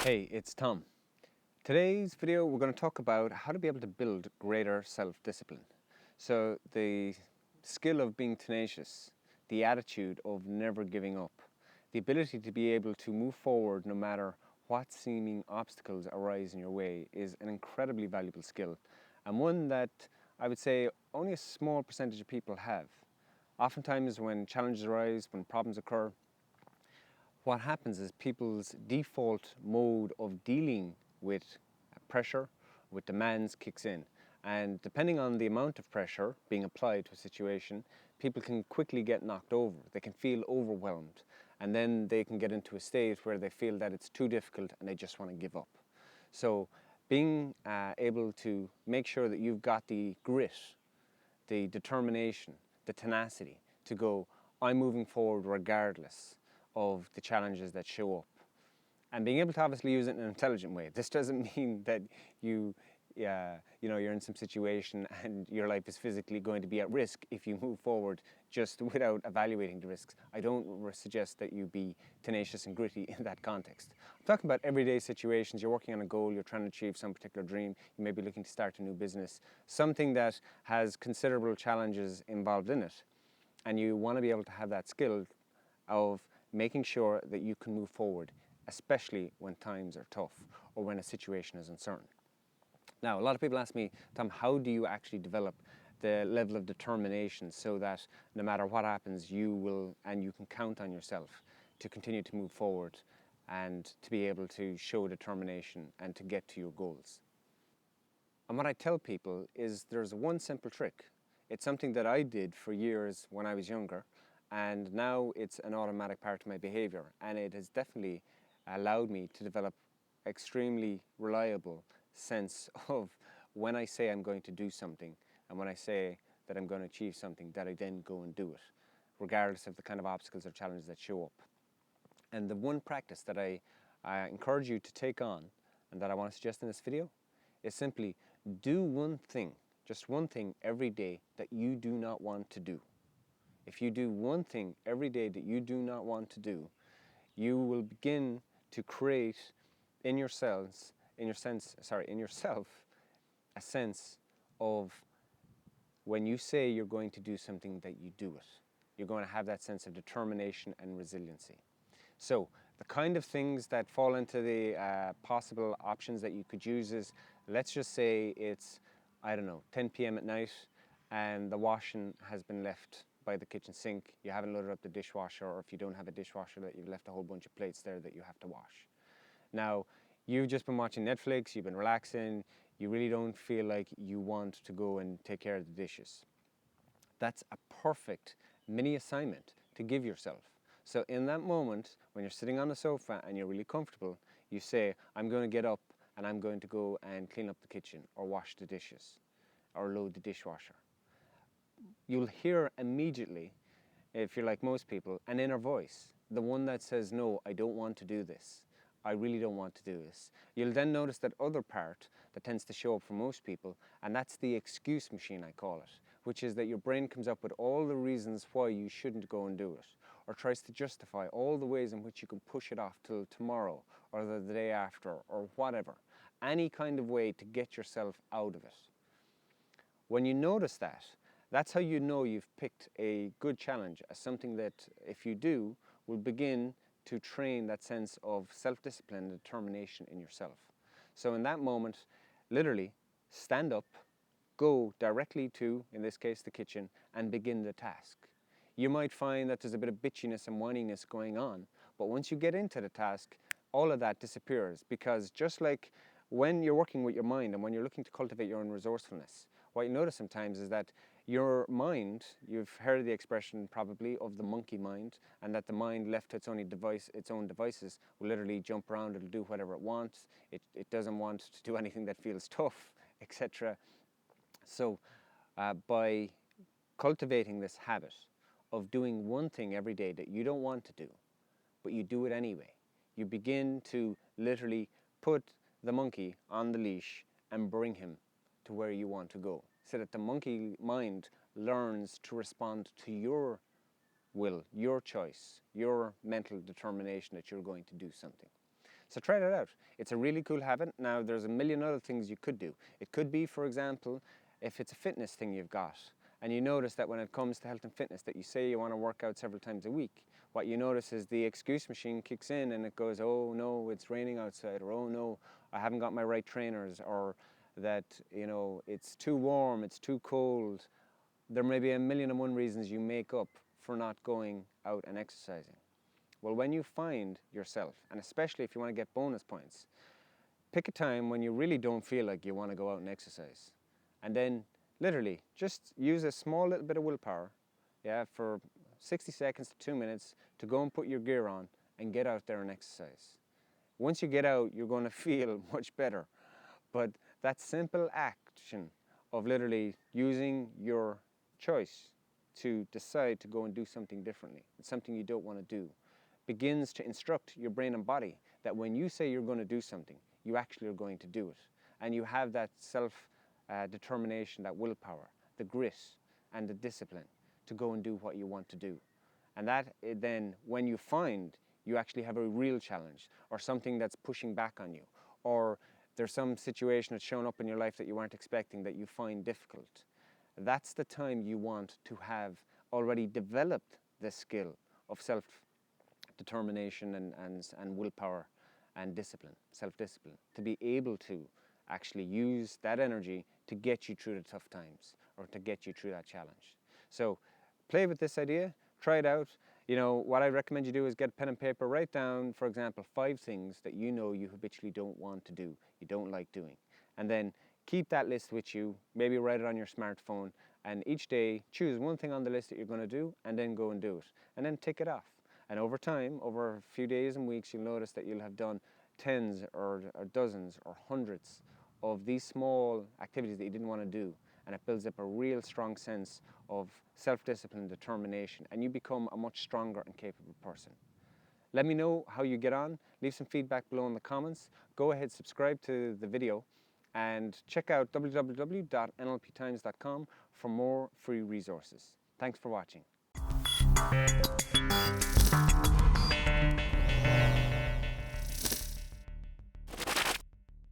Hey, it's Tom. Today's video we're going to talk about how to be able to build greater self-discipline. So the skill of being tenacious, the attitude of never giving up, the ability to be able to move forward no matter what seeming obstacles arise in your way is an incredibly valuable skill, and one that I would say only a small percentage of people have. Oftentimes when challenges arise, when problems occur, what happens is people's default mode of dealing with pressure, with demands kicks in. And depending on the amount of pressure being applied to a situation, people can quickly get knocked over. They can feel overwhelmed. And then they can get into a state where they feel that it's too difficult and they just want to give up. So being able to make sure that you've got the grit, the determination, the tenacity to go, I'm moving forward regardless of the challenges that show up. And being able to obviously use it in an intelligent way. This doesn't mean that you're in some situation and your life is physically going to be at risk if you move forward just without evaluating the risks. I don't suggest that you be tenacious and gritty in that context. I'm talking about everyday situations. You're working on a goal, you're trying to achieve some particular dream, you may be looking to start a new business, something that has considerable challenges involved in it. And you want to be able to have that skill of making sure that you can move forward, especially when times are tough or when a situation is uncertain. Now, a lot of people ask me, Tom, how do you actually develop the level of determination so that no matter what happens, you can count on yourself to continue to move forward and to be able to show determination and to get to your goals? And what I tell people is there's one simple trick. It's something that I did for years when I was younger, and now it's an automatic part of my behavior, and it has definitely allowed me to develop extremely reliable sense of when I say I'm going to do something and when I say that I'm going to achieve something, that I then go and do it, regardless of the kind of obstacles or challenges that show up. And the one practice that I encourage you to take on and that I want to suggest in this video is simply do one thing, just one thing every day that you do not want to do. If you do one thing every day that you do not want to do, you will begin to create in yourself a sense of when you say you're going to do something that you do it. You're going to have that sense of determination and resiliency. So the kind of things that fall into the possible options that you could use is, let's just say it's, 10 p.m. at night and the washing has been left by the kitchen sink. You haven't loaded up the dishwasher, or if you don't have a dishwasher, that you've left a whole bunch of plates there that you have to wash. Now, you've just been watching Netflix, you've been relaxing, you really don't feel like you want to go and take care of the dishes. That's a perfect mini assignment to give yourself. So in that moment, when you're sitting on the sofa and you're really comfortable, you say, I'm going to get up and I'm going to go and clean up the kitchen or wash the dishes or load the dishwasher. You'll hear immediately, if you're like most people, an inner voice, the one that says, no, I don't want to do this. I really don't want to do this. You'll then notice that other part that tends to show up for most people, and that's the excuse machine, I call it, which is that your brain comes up with all the reasons why you shouldn't go and do it, or tries to justify all the ways in which you can push it off till tomorrow or the day after or whatever. Any kind of way to get yourself out of it. When you notice that, that's how you know you've picked a good challenge as something that, if you do, will begin to train that sense of self-discipline and determination in yourself. So in that moment, literally, stand up, go directly to, in this case, the kitchen, and begin the task. You might find that there's a bit of bitchiness and whininess going on, but once you get into the task, all of that disappears, because just like when you're working with your mind and when you're looking to cultivate your own resourcefulness, what you notice sometimes is that your mind, you've heard the expression probably of the monkey mind, and that the mind left to its own devices will literally jump around, it'll do whatever it wants, it doesn't want to do anything that feels tough, etc. So by cultivating this habit of doing one thing every day that you don't want to do, but you do it anyway, you begin to literally put the monkey on the leash and bring him to where you want to go, so that the monkey mind learns to respond to your will, your choice, your mental determination that you're going to do something. So try that out. It's a really cool habit. Now there's a million other things you could do. It could be, for example, if it's a fitness thing you've got, and you notice that when it comes to health and fitness that you say you want to work out several times a week, what you notice is the excuse machine kicks in and it goes, oh no, it's raining outside, or oh no, I haven't got my right trainers, or that, you know, it's too warm, it's too cold. There may be a million and one reasons you make up for not going out and exercising. Well, when you find yourself, and especially if you want to get bonus points, pick a time when you really don't feel like you want to go out and exercise. And then literally just use a small little bit of willpower, yeah, for 60 seconds to 2 minutes to go and put your gear on and get out there and exercise. Once you get out, you're going to feel much better. But that simple action of literally using your choice to decide to go and do something differently, something you don't want to do, begins to instruct your brain and body that when you say you're going to do something, you actually are going to do it. And you have that self-determination, that willpower, the grit and the discipline to go and do what you want to do. And that then, when you find you actually have a real challenge or something that's pushing back on you, or there's some situation that's shown up in your life that you weren't expecting that you find difficult, that's the time you want to have already developed the skill of self-determination and willpower and discipline, self-discipline, to be able to actually use that energy to get you through the tough times or to get you through that challenge. So play with this idea, try it out. You know, what I recommend you do is get pen and paper, write down, for example, 5 things that you know you habitually don't want to do, you don't like doing. And then keep that list with you, maybe write it on your smartphone, and each day choose one thing on the list that you're going to do and then go and do it. And then tick it off. And over time, over a few days and weeks, you'll notice that you'll have done tens or dozens or hundreds of these small activities that you didn't want to do. And it builds up a real strong sense of self-discipline, determination, and you become a much stronger and capable person. Let me know how you get on. Leave some feedback below in the comments. Go ahead, subscribe to the video, and check out www.nlptimes.com for more free resources. Thanks for watching.